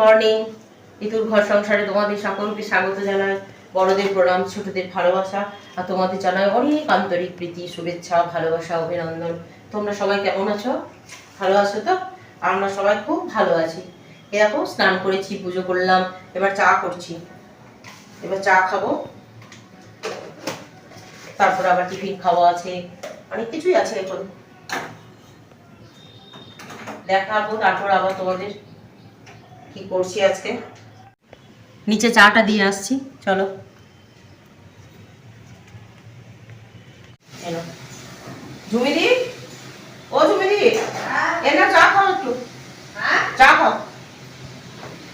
Morning. ঋতুর ঘর সংসারে তোমাদের সকলকে স্বাগত জানাই। বড়দের প্রণাম, ছোটদের ভালোবাসা, আর তোমাদের জানাই অনেক আন্তরিক প্রীতি, শুভেচ্ছা, ভালোবাসা, অভিনন্দন। তোমরা সবাই কেমন আছো? ভালো আছো তো? আমরা সবাই খুব ভালো আছি। এরকম স্নান করেছি, পুজো করলাম, এবার চা করছি। এবার চা খাবো, তারপর আবার টিফিন খাওয়া আছে, অনেক কিছুই আছে। এখন দেখাবো, তারপর আবার তোমাদের কি করছি আজকে। নিচে চাটা দিয়ে আসছি, চলো। ঝুমিদি, ও ঝুমিদি, এনা চা খাও একটু। চা খাও।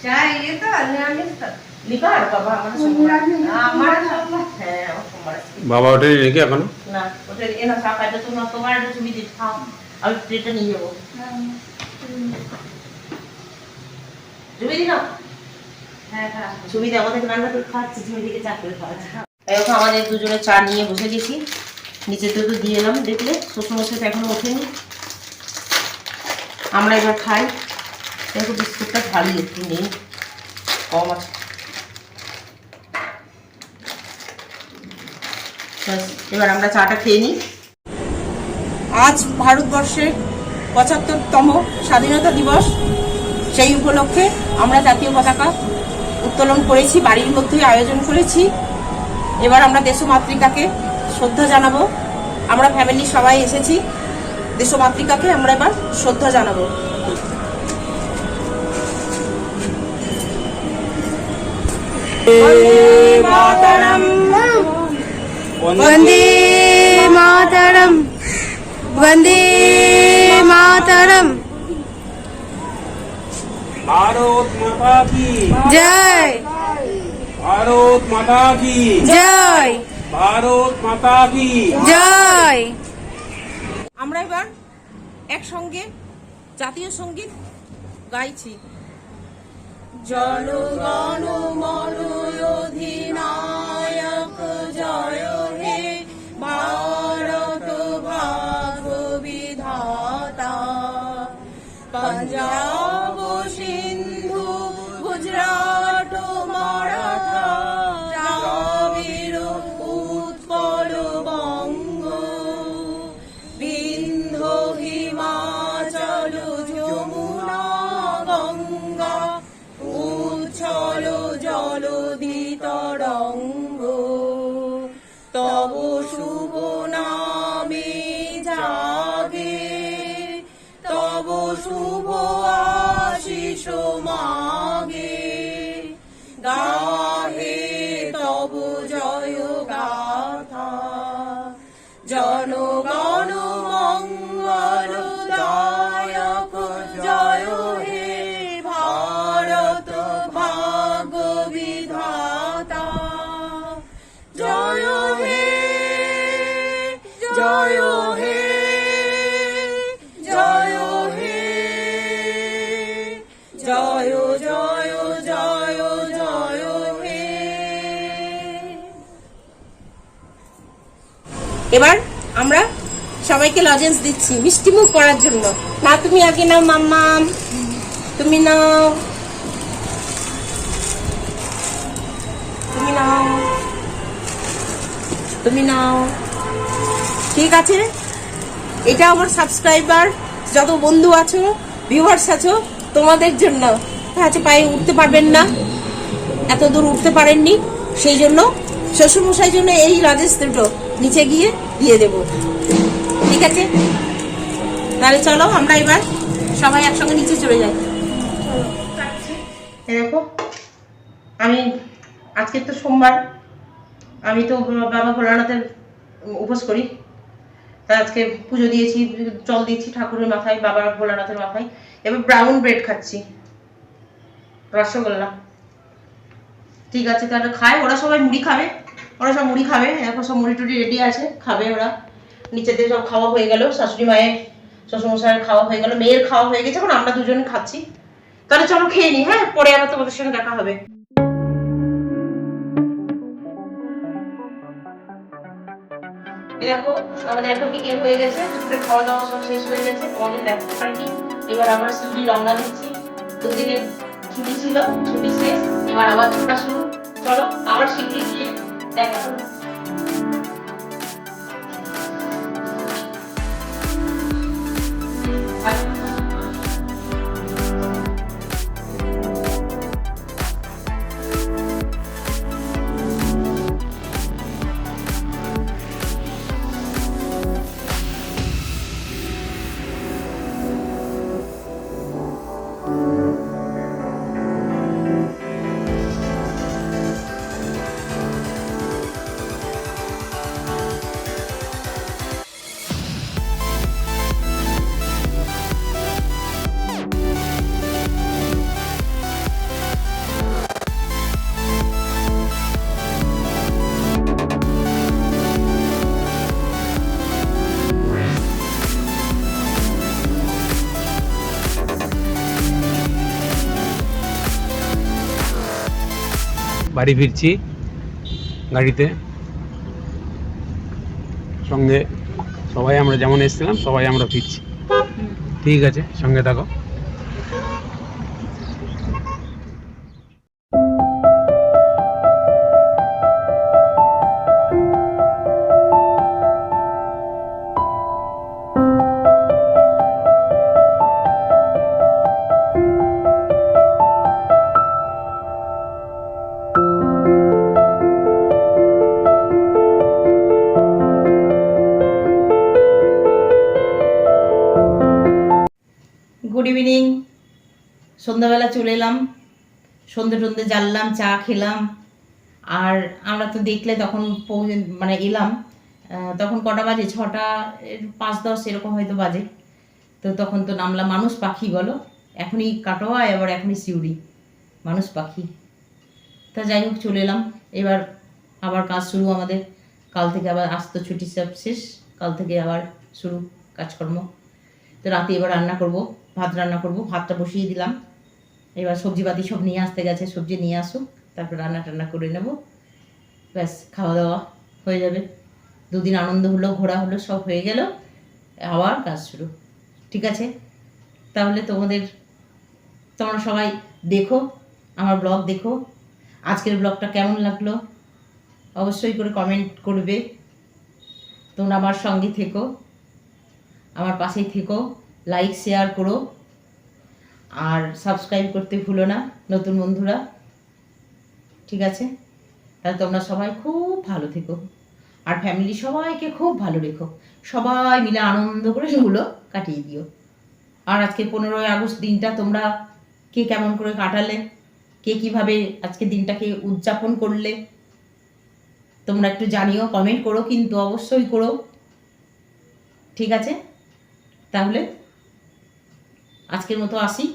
চা ये तो निरामिष था। লিখা আর বাবা আমার হ্যাঁ বাবা ওটাই রেখে এখনো না, ওটা এনা চা খাইতে তোমরা তোমার এটা ঝুমিদি খাও, আমি প্লেটটা নিয়ে যাবো। ঝুমিদি না, হ্যাঁ হ্যাঁ ঝুমিদি আমাদের রান্না করে খাচ্ছে, ঝুমিদিকে চা করে খাওয়াচ্ছে। এখন আমাদের দুজনে চা নিয়ে বসে গেছি, নিচেতে তো দিয়ে এলাম। দেখলে শ্বশুরমশাই এখনো ওঠেনি, আমরা এবার খাই। দেখো বিস্কুটটা ভারী একটু নেই, কম আছে। এবার আমরা চাটা খেয়ে নিই। আজ ভারতবর্ষের ৭৫তম স্বাধীনতা দিবস। সেই উপলক্ষে আমরা জাতীয় পতাকা উত্তোলন করেছি, বাড়ির মধ্যেই আয়োজন করেছি। এবার আমরা দেশমাতৃকাকে শ্রদ্ধা জানাবো। আমরা ফ্যামিলির সবাই এসেছি, দেশমাতৃকাকে আমরা এবার শ্রদ্ধা জানাবো। মাতরম वंदे मातरम वंदे मातरम भारत माता की जय भारत माता की जय भारत माता की जय। আমরা এবার একসঙ্গে জাতীয় সঙ্গীত গাইছি। জনগণ মন অধিনায়ক জয় হে ভারত ভাগ্য বিধাতা। পঞ্জাব সিন্ধু গুজরাট মারাঠা দ্রাবিড় উৎকল বঙ্গ বিন্ধ্য হিমাচল যমুনা গঙ্গা উচ্ছল জলধি তরঙ্গ। তব শুভ নামে জাগে, তব শুভ আশিস মাগে। গাহে তব জয় গাথা, জনগণ মঙ্গল দায়ক জয় হে ভারত ভাগ্য বিধাতা। জয় হে জয় হে জয় হে জয় জয় জয় জয় হে। এবার আমরা সবাইকে লজেন্স দিচ্ছি মিষ্টি মুখ করার জন্য। না তুমি আগে নাও মাম্মাম, তুমি নাও, তুমি নাও, তুমি নাও। ঠিক আছে, এটা আমার সাবস্ক্রাইবার, যত বন্ধু আছো, ভিউয়ার্স আছো, তোমাদের জন্য। আচ্ছা, পায়ে উঠতে পারবেন না, এত দূর উঠতে পারেননি, সেই জন্য শ্বশুরমশাইয়ের জন্য এই লজেন্স দুটো নিচে গিয়ে দিয়ে দেব। ঠিক আছে, তাহলে চলো আমরা এবার সবাই একসঙ্গে নিচে চলে যাই। দেখো, আমি আজকে তো সোমবার, আমি তো বাবা ভোলানাথের উপোস করি, তাই আজকে পুজো দিয়েছি, জল দিয়েছি ঠাকুরের মাথায়, বাবা ভোলানাথের মাথায়। এবার ব্রাউন ব্রেড খাচ্ছি, রসগোল্লা। ঠিক আছে, তাহলে খায়। ওরা সবাই মুড়ি খাবে, ওরা সব মুড়ি খাবে। এখন সব মুড়ি টুড়ি রেডি আছে, খাবে ওরা। নিচেতে সব খাওয়া হয়ে গেল, শাশুড়ি মায়ের, শ্বশুরমশাইয়ের খাওয়া হয়ে গেল, মেয়ের খাওয়া হয়ে গেছে, এখন আমরা দুজনে খাচ্ছি। তাহলে চলো খেয়ে নি, হ্যাঁ, পরে আবার তোমাদের সঙ্গে দেখা হবে। দেখো আমাদের এখন বিকেল হয়ে গেছে, দুপুরে খাওয়া দাওয়া সব শেষ হয়ে গেছে, তোমাদের দেখতে পারিনি। এবার আমরা সিঁড়ি রওনা দিচ্ছি। দুদিকে ছুটি ছিল, ছুটি শেষ, এবার আবার ছোটা শুরু। চলো আবার শিখতে গিয়ে দেখা হবে। বাড়ি ফিরছি গাড়িতে, সঙ্গে সবাই আমরা যেমন এসেছিলাম সবাই আমরা ফিরছি। ঠিক আছে, সঙ্গে থাকো। Good evening. সন্ধ্যাবেলা চলে এলাম, সন্ধে টন্ধে জ্বাললাম, চা খেলাম। আর আমরা তো দেখলে তখন মানে এলাম, তখন কটা বাজে, 6টা 5-10 এরকম হয়তো বাজে। তো তখন তো নামলাম, মানুষ পাখি বলো, এখনই কাটোয়া, এবার এখনই সিউড়ি, মানুষ পাখি। তা যাই হোক চলে এলাম। এবার আবার কাজ শুরু আমাদের, কাল থেকে আবার আজ তো ছুটি সব শেষ, কাল থেকে আবার শুরু কাজকর্ম। তো রাতে এবার রান্না করব, ভাত রান্না করব, ভাতটা বসিয়ে দিলাম। এবার সবজিপাতি সব নিয়ে আসতে গেছে, সবজি নিয়ে আসুক, তারপর রান্না টান্না করে নেব, ব্যাস খাওয়া দাওয়া হয়ে যাবে। দুদিন আনন্দ হলো, ঘোরা হলো, সব হয়ে গেল, আবার কাজ শুরু। ঠিক আছে, তাহলে তোমরা সবাই দেখো, আমার ব্লগ দেখো। আজকের ব্লগটা কেমন লাগলো অবশ্যই করে কমেন্ট করবে। তোমরা আমার সঙ্গে থেকো, আমার পাশেই থেকো, লাইক শেয়ার করো, আর সাবস্ক্রাইব করতে ভুলো না নতুন বন্ধুরা। ঠিক আছে, তাহলে তোমরা সবাই খুব ভালো থেকো, আর ফ্যামিলি সবাইকে খুব ভালো রেখো, সবাই মিলে আনন্দ করে সেগুলো কাটিয়ে দিও। আর আজকে 15ই আগস্ট দিনটা তোমরা কে কেমন করে কাটালে, কে কিভাবে আজকে দিনটাকে উদযাপন করলে, তোমরা একটু জানিও, কমেন্ট করো কিন্তু, অবশ্যই করো। ঠিক আছে, তাহলে আজকের মতো আসি,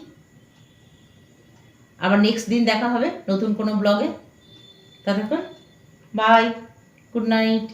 আবার নেক্সট দিন দেখা হবে নতুন কোনো ব্লগে। ততক্ষণ বাই, গুড নাইট।